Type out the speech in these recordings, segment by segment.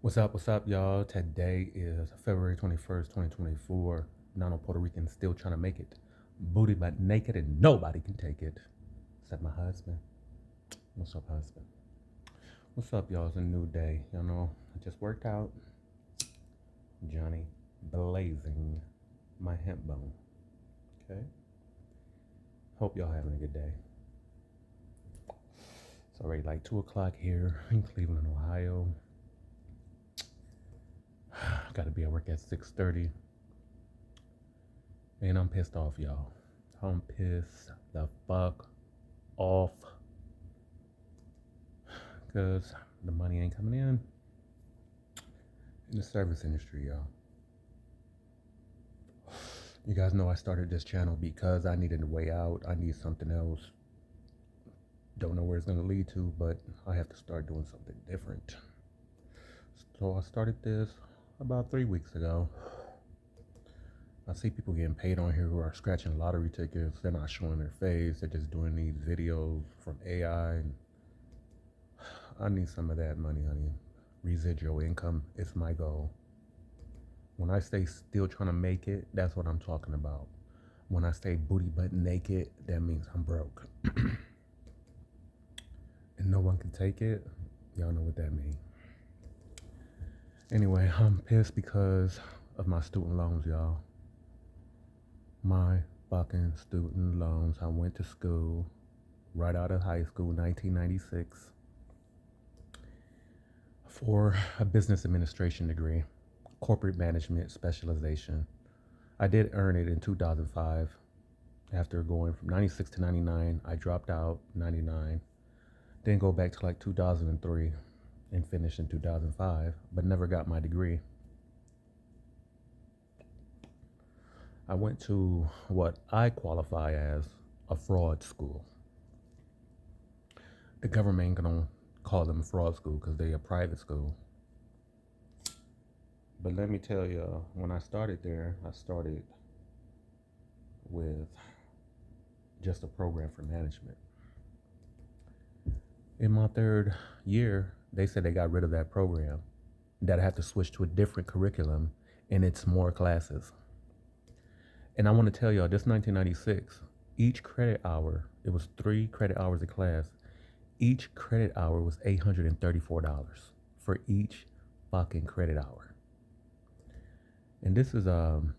What's up, y'all? Today is February 21st, 2024. Nanopuertorican still trying to make it. Booty but naked and nobody can take it. Except my husband. What's up, husband? What's up, y'all? It's a new day. Y'all know, I just worked out. Johnny blazing my hemp bone. Okay? Hope y'all having a good day. It's already like 2 o'clock here in Cleveland, Ohio. Gotta be at work at 6:30. And I'm pissed off, y'all. I'm pissed the fuck off because the money ain't coming in the service industry, y'all. You guys know I started this channel because I needed a way out. I need something else. Don't know where it's going to lead to, but I have to start doing something different. So I started this about 3 weeks ago. I see people getting paid on here who are scratching lottery tickets. They're not showing their face. They're just doing these videos from AI. I need some of that money, honey. Residual income is my goal. When I say still trying to make it, that's what I'm talking about. When I say booty butt naked, that means I'm broke. And no one can take it. Y'all know what that means. Anyway, I'm pissed because of my student loans, y'all. My fucking student loans. I went to school right out of high school, 1996, for a business administration degree, corporate management specialization. I did earn it in 2005. After going from 96 to 99, I dropped out 99. Then go back to like 2003 and finished in 2005, but never got my degree. I went to what I qualify as a fraud school. The government ain't gonna call them a fraud school because they're a private school. But let me tell you, when I started there, I started with just a program for management. In my third year, they said they got rid of that program, that I had to switch to a different curriculum, and it's more classes. And I want to tell y'all, this 1996, each credit hour, it was 3 credit hours of class. Each credit hour was $834 for each fucking credit hour. And this is an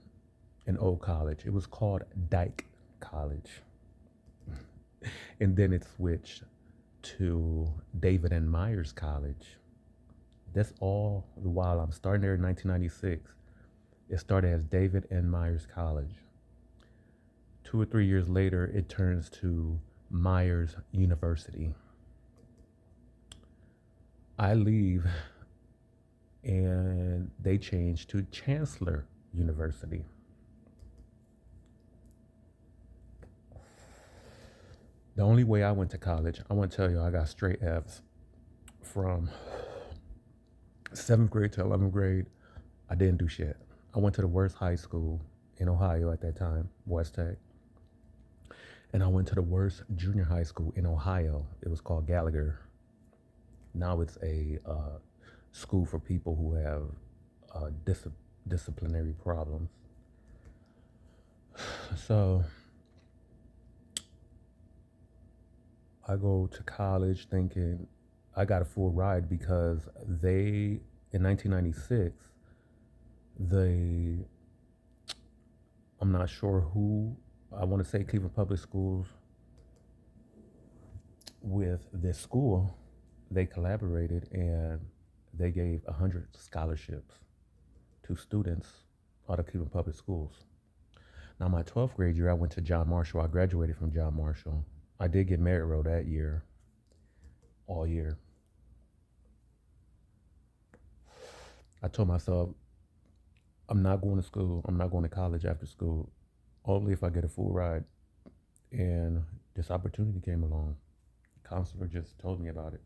old college. It was called Dyke College. And then it switched to David and Myers College. That's all the while I'm starting there in 1996. It started as David and Myers College. 2 or 3 years later, it turns to Myers University. I leave and they change to Chancellor University. The only way I went to college, I want to tell you, I got straight F's from 7th grade to 11th grade. I didn't do shit. I went to the worst high school in Ohio at that time, West Tech. And I went to the worst junior high school in Ohio. It was called Gallagher. Now it's a school for people who have disciplinary problems. So I go to college thinking I got a full ride because in 1996, I'm not sure who, I want to say Cleveland Public Schools, with this school, they collaborated and they gave 100 scholarships to students out of Cleveland Public Schools. Now, my 12th grade year, I went to John Marshall. I graduated from John Marshall. I did get merit row that year, all year. I told myself, I'm not going to school. I'm not going to college after school, only if I get a full ride. And this opportunity came along. The counselor just told me about it.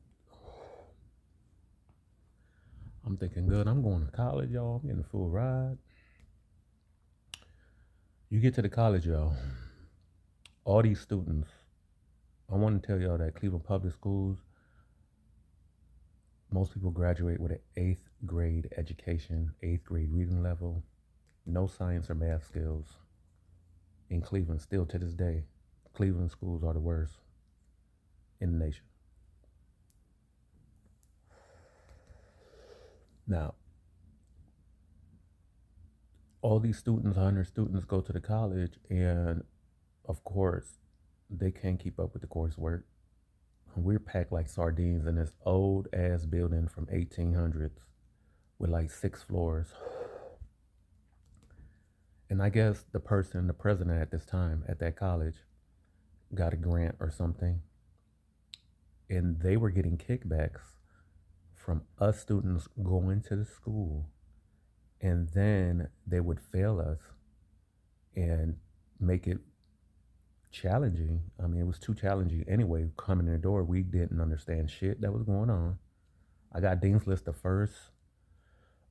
I'm thinking, good, I'm going to college, y'all. I'm getting a full ride. You get to the college, y'all. All these students, I want to tell y'all that Cleveland Public Schools, Most people graduate with an eighth grade education, eighth grade reading level, no science or math skills. In Cleveland, still to this day, Cleveland schools are the worst in the nation. Now, all these students, 100 students, go to the college, and of course, they can't keep up with the coursework. We're packed like sardines in this old ass building from 1800s with like 6 floors. And I guess the president at this time at that college, got a grant or something, and they were getting kickbacks from us students going to the school, and then they would fail us and make it challenging. I mean, it was too challenging anyway. Coming in the door, we didn't understand shit that was going on. I got Dean's List the first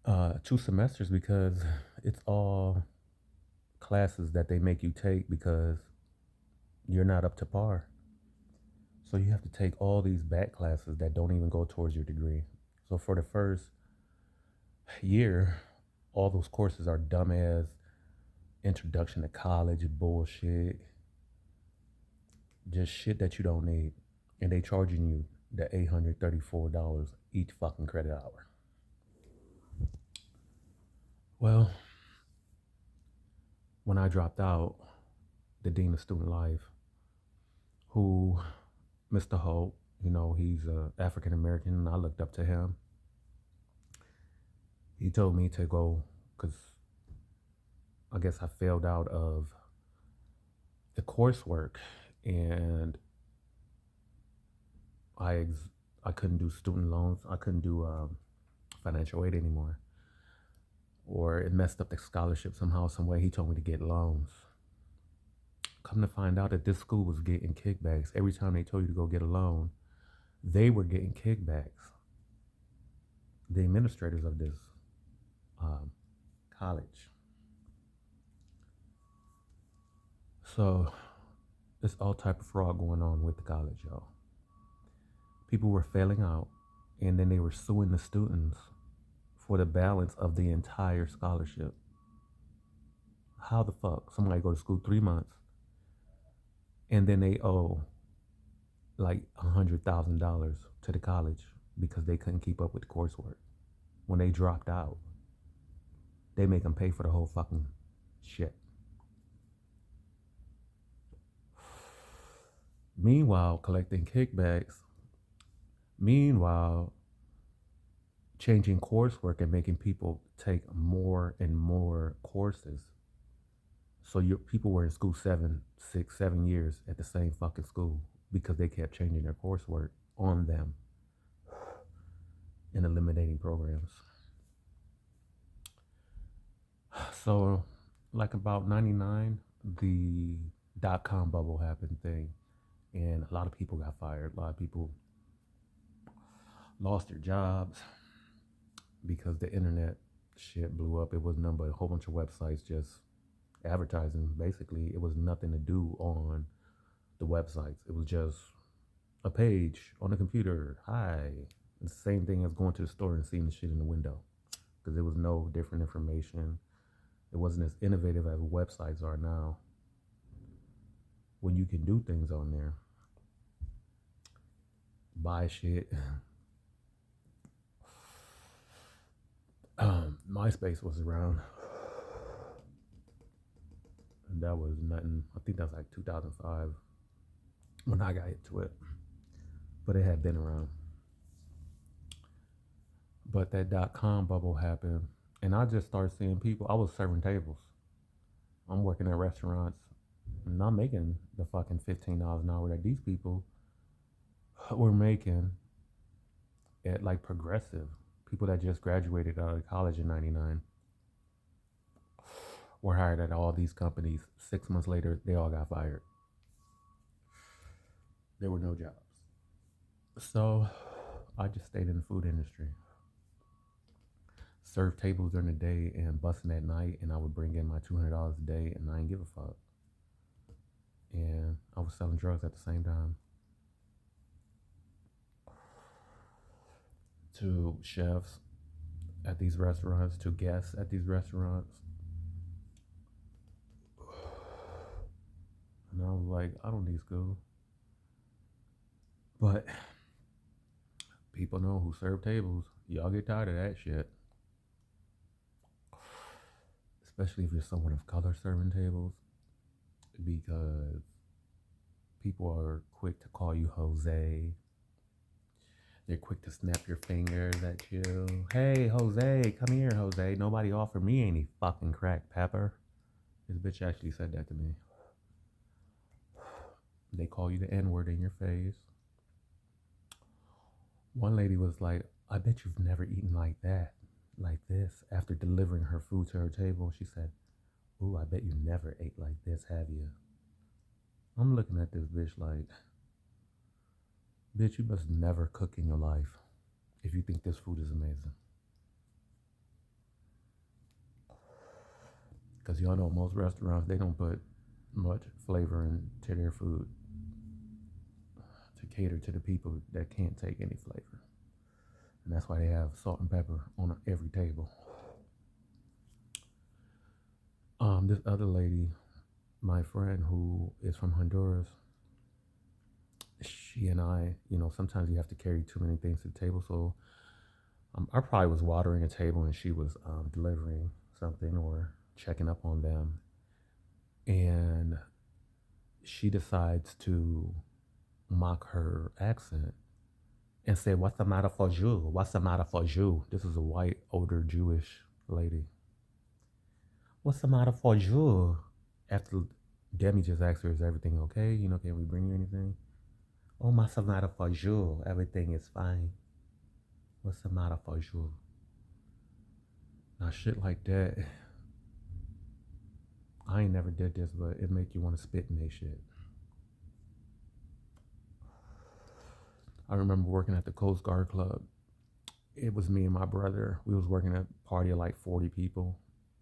2 semesters because it's all classes that they make you take because you're not up to par. So you have to take all these back classes that don't even go towards your degree. So for the first year, all those courses are dumbass introduction to college bullshit, just shit that you don't need, and they charging you the $834 each fucking credit hour. Well, when I dropped out, the dean of student life, who Mr. Holt, he's African American, and I looked up to him. He told me to go because I guess I failed out of the coursework, and I couldn't do student loans. I couldn't do financial aid anymore, or it messed up the scholarship somehow, some way. He told me to get loans. Come to find out that this school was getting kickbacks every time they told you to go get a loan. They were getting kickbacks. The administrators of this college. So there's all type of fraud going on with the college, y'all. People were failing out, and then they were suing the students for the balance of the entire scholarship. How the fuck somebody go to school 3 months and then they owe like $100,000 to the college because they couldn't keep up with the coursework? When they dropped out, they make them pay for the whole fucking shit. Meanwhile, collecting kickbacks. Meanwhile, changing coursework and making people take more and more courses. So your people were in school 7, 6, 7 years at the same fucking school because they kept changing their coursework on them and eliminating programs. So, like about 99, the dot-com bubble happened thing, and a lot of people got fired. A lot of people lost their jobs because the internet shit blew up. It was nothing but a whole bunch of websites just advertising. Basically, it was nothing to do on the websites. It was just a page on the computer. Hi. It's the same thing as going to the store and seeing the shit in the window because there was no different information. It wasn't as innovative as websites are now when you can do things on there. Buy shit. MySpace was around. And that was nothing. I think that was like 2005 when I got into it. But it had been around. But that dot-com bubble happened, and I just started seeing people. I was serving tables. I'm working at restaurants, and I'm making the fucking $15 an hour that these people were making at like Progressive. People that just graduated out of college in 99 were hired at all these companies. 6 months later, they all got fired. There were no jobs. So I just stayed in the food industry. Served tables during the day and busting at night, and I would bring in my $200 a day, and I didn't give a fuck. And I was selling drugs at the same time. to chefs at these restaurants, to guests at these restaurants. And I was like, I don't need school. But people know who serve tables. Y'all get tired of that shit. Especially if you're someone of color serving tables. Because people are quick to call you Jose. They're quick to snap your fingers at you. Hey, Jose, come here, Jose. Nobody offered me any fucking crack pepper. This bitch actually said that to me. They call you the N-word in your face. One lady was like, I bet you've never eaten like that, like this. After delivering her food to her table, she said, ooh, I bet you never ate like this, have you? I'm looking at this bitch like, bitch, you must never cook in your life if you think this food is amazing. Because y'all know most restaurants, they don't put much flavor into their food to cater to the people that can't take any flavor. And that's why they have salt and pepper on every table. This other lady, my friend who is from Honduras, she and I, sometimes you have to carry too many things to the table. So I probably was watering a table and she was delivering something or checking up on them. And she decides to mock her accent and say, what's the matter for you? What's the matter for you? This is a white, older Jewish lady. What's the matter for you? After Demi just asked her, is everything okay? Can we bring you anything? Oh, what's the matter for you? Everything is fine. What's the matter for you? Now, shit like that, I ain't never did this, but it make you want to spit in that shit. I remember working at the Coast Guard Club. It was me and my brother. We was working at a party of like 40 people,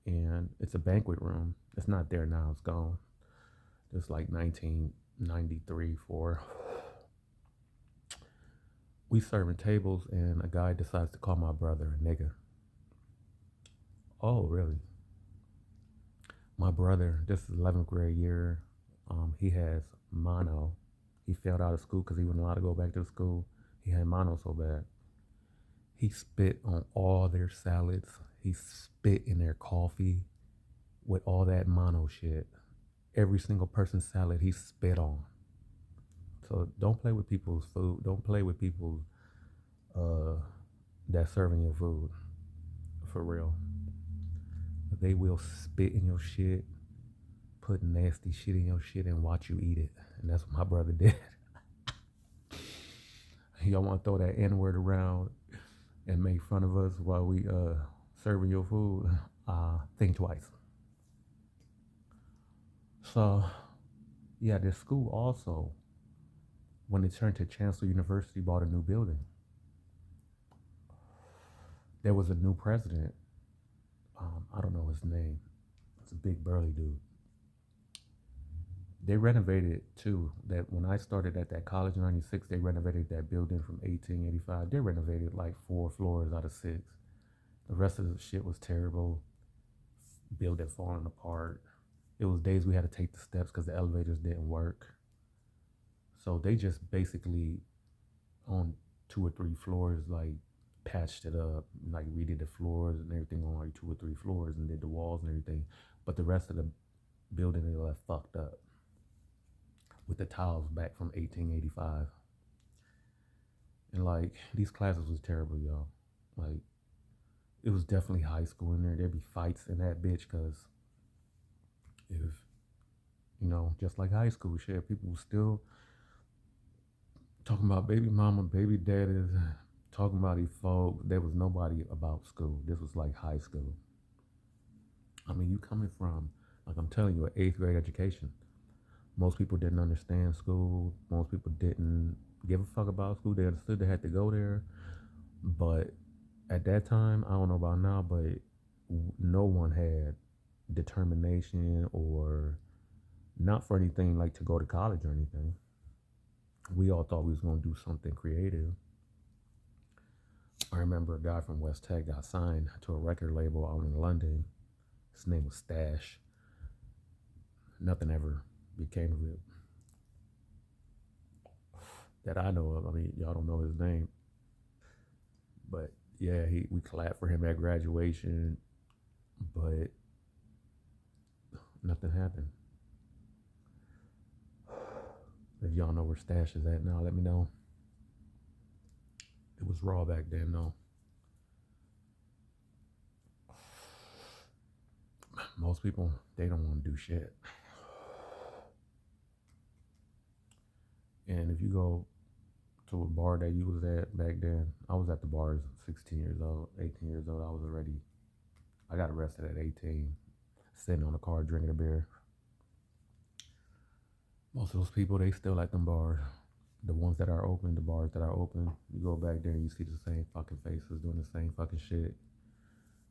and it's a banquet room. It's not there now. It's gone. It's like 1993, 4. We serving tables, and a guy decides to call my brother a nigga. Oh, really? My brother, this is 11th grade year. He has mono. He failed out of school because he wasn't allowed to go back to the school. He had mono so bad. He spit on all their salads. He spit in their coffee with all that mono shit. Every single person's salad he spit on. So don't play with people's food. Don't play with people that's serving your food. For real. They will spit in your shit, put nasty shit in your shit, and watch you eat it. And that's what my brother did. Y'all want to throw that N-word around and make fun of us while we serving your food? Think twice. So, yeah, this school also, when it turned to Chancellor University, bought a new building. There was a new president. I don't know his name. It's a big burly dude. They renovated it too. That when I started at that college in '96, they renovated that building from 1885. They renovated like 4 floors out of 6. The rest of the shit was terrible. Building falling apart. It was days we had to take the steps because the elevators didn't work. So they just basically on 2 or 3 floors like patched it up, like redid the floors and everything on like 2 or 3 floors and did the walls and everything. But the rest of the building they left fucked up with the tiles back from 1885. And like these classes was terrible, y'all. Like it was definitely high school in there. There'd be fights in that bitch because if just like high school shit, people were still talking about baby mama, baby daddies, talking about these folks. There was nobody about school. This was like high school. I mean, you coming from, like I'm telling you, an 8th grade education. Most people didn't understand school. Most people didn't give a fuck about school. They understood they had to go there. But at that time, I don't know about now, but no one had determination or not for anything like to go to college or anything. We all thought we was going to do something creative. I remember a guy from West Tech got signed to a record label out in London. His name was Stash. Nothing ever became of it that I know of. I mean, y'all don't know his name, but yeah, we clapped for him at graduation, but nothing happened. If y'all know where Stash is at now, let me know. It was raw back then, though. Most people, they don't want to do shit. And if you go to a bar that you was at back then, I was at the bars 16 years old, 18 years old. I got arrested at 18, sitting on a car drinking a beer. Most of those people, they still at them bars. The ones that are open, the bars that are open, you go back there and you see the same fucking faces doing the same fucking shit,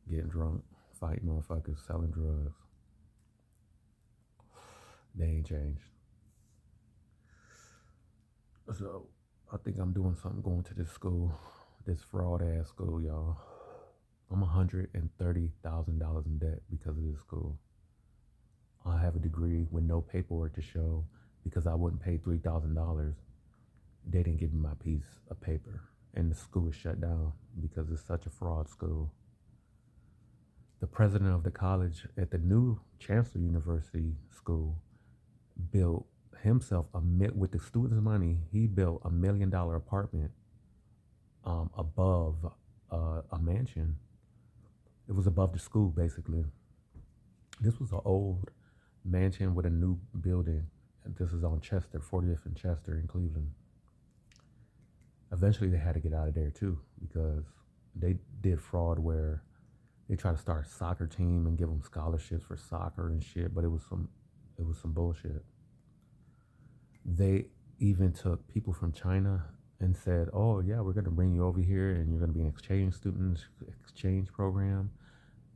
getting drunk, fighting motherfuckers, selling drugs. They ain't changed. So I think I'm doing something going to this school, this fraud ass school, y'all. I'm $130,000 in debt because of this school. I have a degree with no paperwork to show because I wouldn't pay $3,000. They didn't give me my piece of paper, and the school is shut down because it's such a fraud school. The president of the college at the new Chancellor University school built himself with the students' money. He built $1 million apartment above a mansion. It was above the school, basically. This was an old mansion with a new building. And this is on Chester, 40th and Chester in Cleveland. Eventually, they had to get out of there too because they did fraud where they tried to start a soccer team and give them scholarships for soccer and shit, but it was some bullshit. They even took people from China and said, "Oh yeah, we're gonna bring you over here, and you're gonna be an exchange program."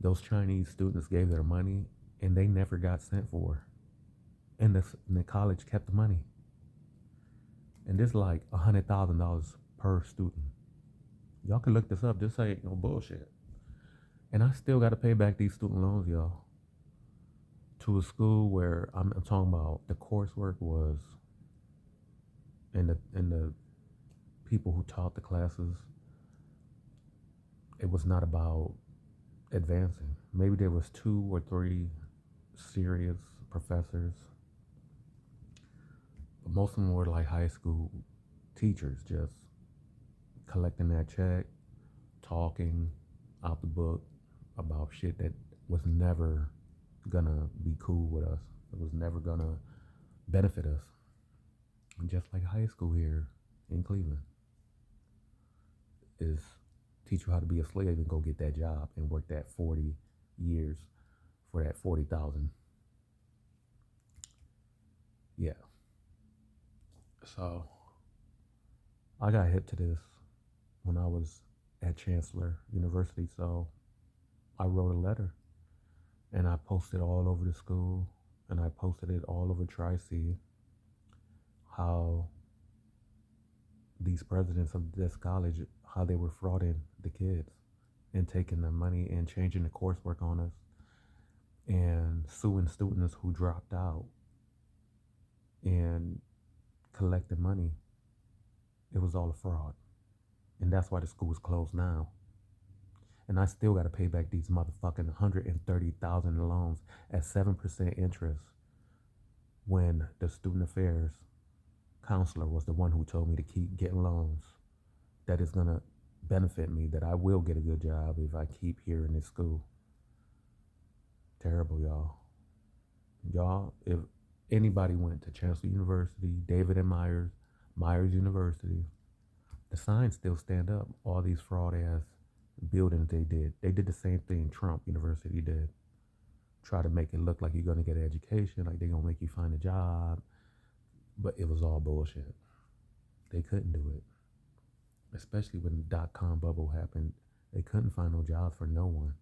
Those Chinese students gave their money, and they never got sent for, and the college kept the money. And this like $100,000 per student. Y'all can look this up. This ain't no bullshit. And I still got to pay back these student loans, y'all. To a school where I'm talking about the coursework was, and the people who taught the classes, it was not about advancing. Maybe there was 2 or 3 serious professors, but most of them were like high school teachers, just collecting that check, talking out the book about shit that was never gonna be cool with us. It was never gonna benefit us. Just like high school here in Cleveland is teach you how to be a slave and go get that job and work that 40 years for that 40,000. Yeah. So I got hip to this when I was at Chancellor University. So I wrote a letter and I posted all over the school and I posted it all over Tri-C how these presidents of this college, how they were frauding the kids and taking the money and changing the coursework on us and suing students who dropped out and collecting money. It was all a fraud. And that's why the school is closed now. And I still got to pay back these motherfucking 130,000 loans at 7% interest when the student affairs counselor was the one who told me to keep getting loans that is going to benefit me, that I will get a good job if I keep here in this school. Terrible, y'all. Y'all, if anybody went to Chancellor University, David and Myers University, the signs still stand up. All these fraud ass buildings they did the same thing Trump University did. Try to make it look like you're going to get an education, like they're going to make you find a job. But it was all bullshit. They couldn't do it. Especially when the dot-com bubble happened. They couldn't find no jobs for no one.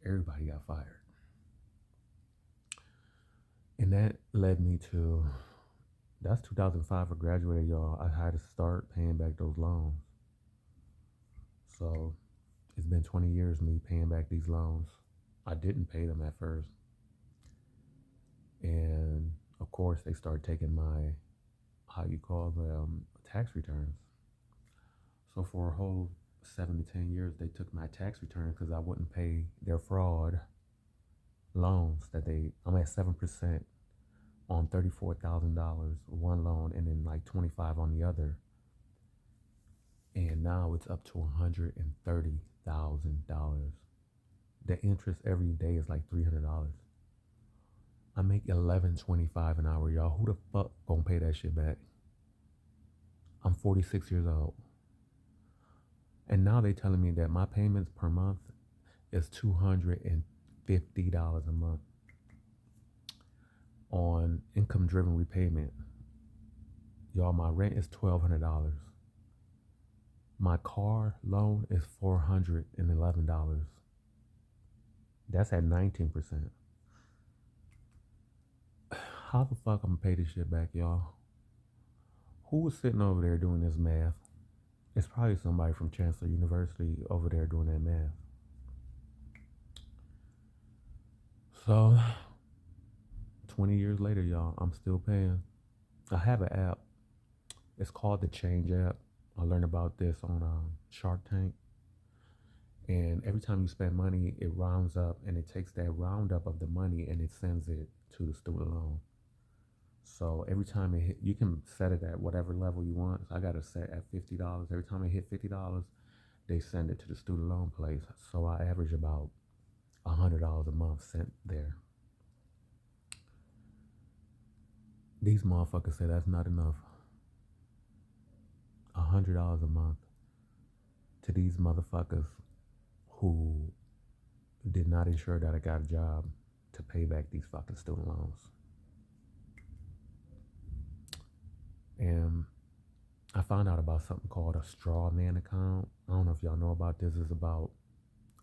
Everybody got fired. And that led me to, that's 2005 I graduated, y'all. I had to start paying back those loans. So it's been 20 years me paying back these loans. I didn't pay them at first. And of course, they started taking my, how you call them, tax returns. So for a whole 7 to 10 years, they took my tax returns because I wouldn't pay their fraud loans I'm at 7% on $34,000 one loan and then like 25 on the other. And now it's up to $130,000. The interest every day is like $300. I make $11.25 an hour, y'all. Who the fuck gonna pay that shit back? I'm 46 years old. And now they telling me that my payments per month is $250 a month on income-driven repayment. Y'all, my rent is $1,200. My car loan is $411. That's at 19%. How the fuck I'm gonna pay this shit back, y'all? Who was sitting over there doing this math? It's probably somebody from Chancellor University over there doing that math. So, 20 years later, y'all, I'm still paying. I have an app. It's called the Change app. I learned about this on Shark Tank. And every time you spend money, it rounds up and it takes that roundup of the money and it sends it to the student loan. So every time it hit, you can set it at whatever level you want. So I got it set at $50. Every time it hit $50, they send it to the student loan place. So I average about $100 a month sent there. These motherfuckers say that's not enough. $100 a month to these motherfuckers who did not ensure that I got a job to pay back these fucking student loans. And I found out about something called a straw man account. I don't know if y'all know about this. It's about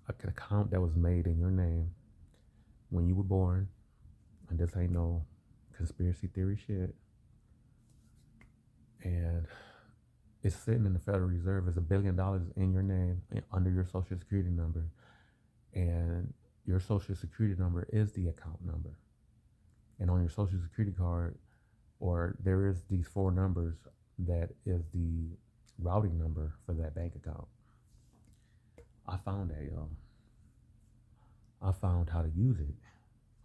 an account that was made in your name when you were born. And this ain't no conspiracy theory shit. And it's sitting in the Federal Reserve as $1 billion in your name under your social security number. And your social security number is the account number. And on your social security card, or there is these 4 numbers that is the routing number for that bank account. I found that, y'all. I found how to use it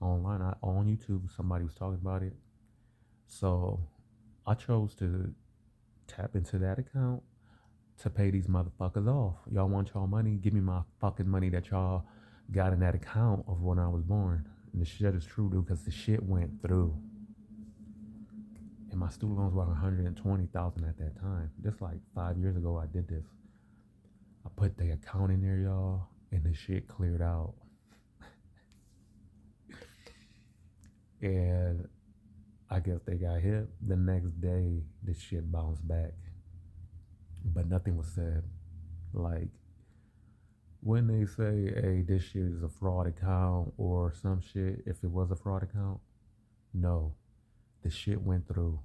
online. On YouTube, somebody was talking about it. So I chose to tap into that account to pay these motherfuckers off. Y'all want y'all money? Give me my fucking money that y'all got in that account of when I was born. And the shit is true, dude, because the shit went through. And my student loans were $120,000 at that time. Just like 5 years ago, I did this. I put the account in there, y'all, and the shit cleared out. And I guess they got hit. The next day, the shit bounced back. But nothing was said. Like, when they say, hey, this shit is a fraud account or some shit, if it was a fraud account, no. The shit went through.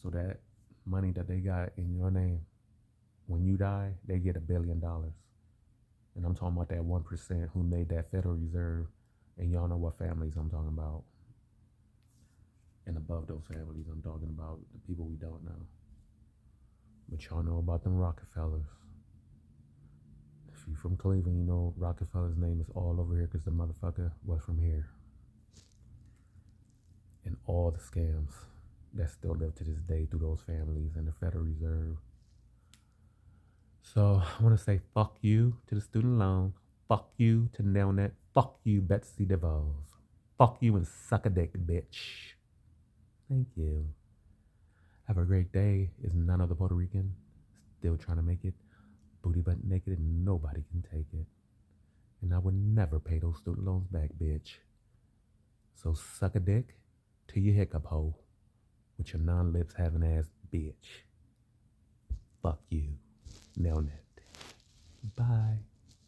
So that money that they got in your name, when you die, they get $1 billion. And I'm talking about that 1% who made that Federal Reserve. And y'all know what families I'm talking about. And above those families, I'm talking about the people we don't know. But y'all know about them Rockefellers. If you from Cleveland, you know Rockefeller's name is all over here because the motherfucker was from here. And all the scams that still live to this day through those families and the Federal Reserve. So I want to say fuck you to the student loan. Fuck you to Nelnet. Fuck you, Betsy Davos. Fuck you and suck a dick, bitch. Thank you. Have a great day. Is none other Puerto Rican. Still trying to make it. Booty butt naked and nobody can take it. And I would never pay those student loans back, bitch. So suck a dick to your hiccup hole with your non-lips having ass bitch. Fuck you. Nelnet. Bye.